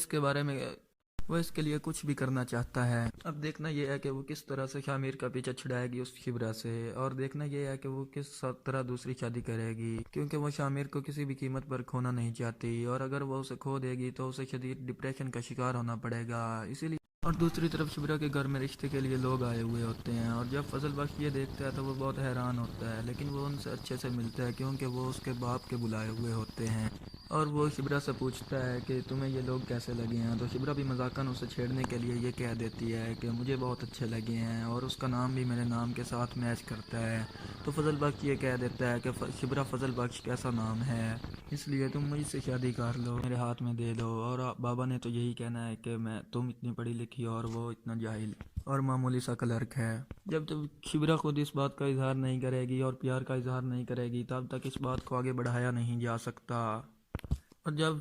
इसके लिए कुछ भी करना चाहता है। अब देखना ये है कि वो किस तरह से शामिर का पीछा छुड़ाएगी उस शिबरा से, और देखना ये है कि वो किस तरह दूसरी शादी करेगी, क्योंकि वो शामिर को किसी भी कीमत पर खोना नहीं चाहती, और अगर वो उसे खो देगी तो उसे शदीद डिप्रेशन का शिकार होना पड़ेगा। इसीलिए और दूसरी तरफ शिबरा के घर में रिश्ते के लिए लोग आए हुए होते हैं, और जब फजल बख्श ये देखता है तो वो बहुत हैरान होता है, लेकिन वो उनसे अच्छे से मिलता है क्योंकि वो उसके बाप के बुलाए हुए होते हैं। और वो शिबरा से पूछता है कि तुम्हें ये लोग कैसे लगे हैं, तो शिबरा भी मजाकन उसे छेड़ने के लिए ये कह देती है कि मुझे बहुत अच्छे लगे हैं और उसका नाम भी मेरे नाम के साथ मैच करता है। तो फजल बख्श ये कह देता है कि शिबरा फजल बख्श कैसा नाम है, इसलिए तुम मुझसे शादी कर लो, मेरे हाथ में दे दो। और बाबा ने तो यही कहना है कि तुम इतनी पढ़ी लिखी और वो इतना जाहिल और मामूली सा क्लर्क है। जब तक शिबरा खुद इस बात का इजहार नहीं करेगी और प्यार का इजहार नहीं करेगी तब तक इस बात को आगे बढ़ाया नहीं जा सकता। और जब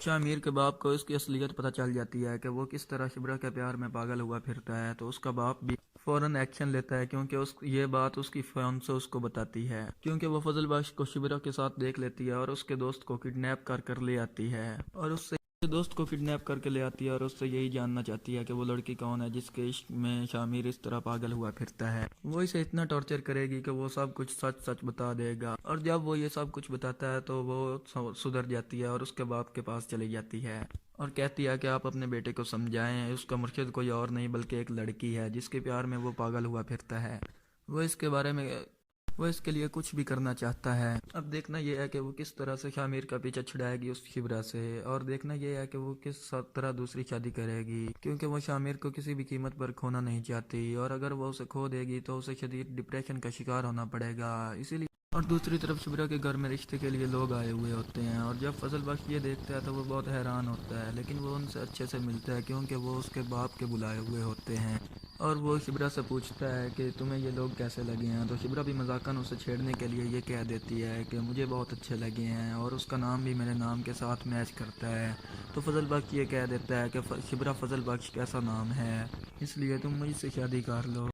शामिर के बाप को इसकी असलियत पता चल जाती है कि वो किस तरह शिबरा के प्यार में पागल हुआ फिरता है, तो उसका बाप भी फौरन एक्शन लेता है, क्योंकि ये बात उसकी फ़ोन से उसको बताती है, क्योंकि वो फजल बख्श को शिबरा के साथ देख लेती है और उसके दोस्त को किडनैप कर ले आती है और उससे यही जानना चाहती है कि वो लड़की कौन है जिसके इश्क में शामिर इस तरह पागल हुआ फिरता है। वो इसे इतना टॉर्चर करेगी कि वो सब कुछ सच सच बता देगा, और जब वो ये सब कुछ बताता है तो वो सुधर जाती है और उसके बाप के पास चली जाती है और कहती है कि आप अपने बेटे को समझाएं, उसका मुर्शिद कोई और नहीं बल्कि एक लड़की है जिसके प्यार में वो पागल हुआ फिरता है। वो इसके लिए कुछ भी करना चाहता है। अब देखना ये है कि वो किस तरह से शामिर का पीछा छुड़ाएगी उस शिबरा से, और देखना ये है कि वो किस तरह दूसरी शादी करेगी, क्योंकि वो शामिर को किसी भी कीमत पर खोना नहीं चाहती, और अगर वो उसे खो देगी तो उसे शदीद डिप्रेशन का शिकार होना पड़ेगा। इसीलिए और दूसरी तरफ शिबरा के घर में रिश्ते के लिए लोग आए हुए होते हैं, और जब फजल बख्श ये देखता है तो वो बहुत हैरान होता है, लेकिन वो उनसे अच्छे से मिलता है क्योंकि वो उसके बाप के बुलाए हुए होते हैं। और वो शिबरा से पूछता है कि तुम्हें ये लोग कैसे लगे हैं, तो शिबरा भी मजाकन उसे छेड़ने के लिए ये कह देती है कि मुझे बहुत अच्छे लगे हैं और उसका नाम भी मेरे नाम के साथ मैच करता है। तो फजल बख्श ये कह देता है कि शिबरा फजल बख्श कैसा नाम है, इसलिए तुम मुझसे शादी कर लो।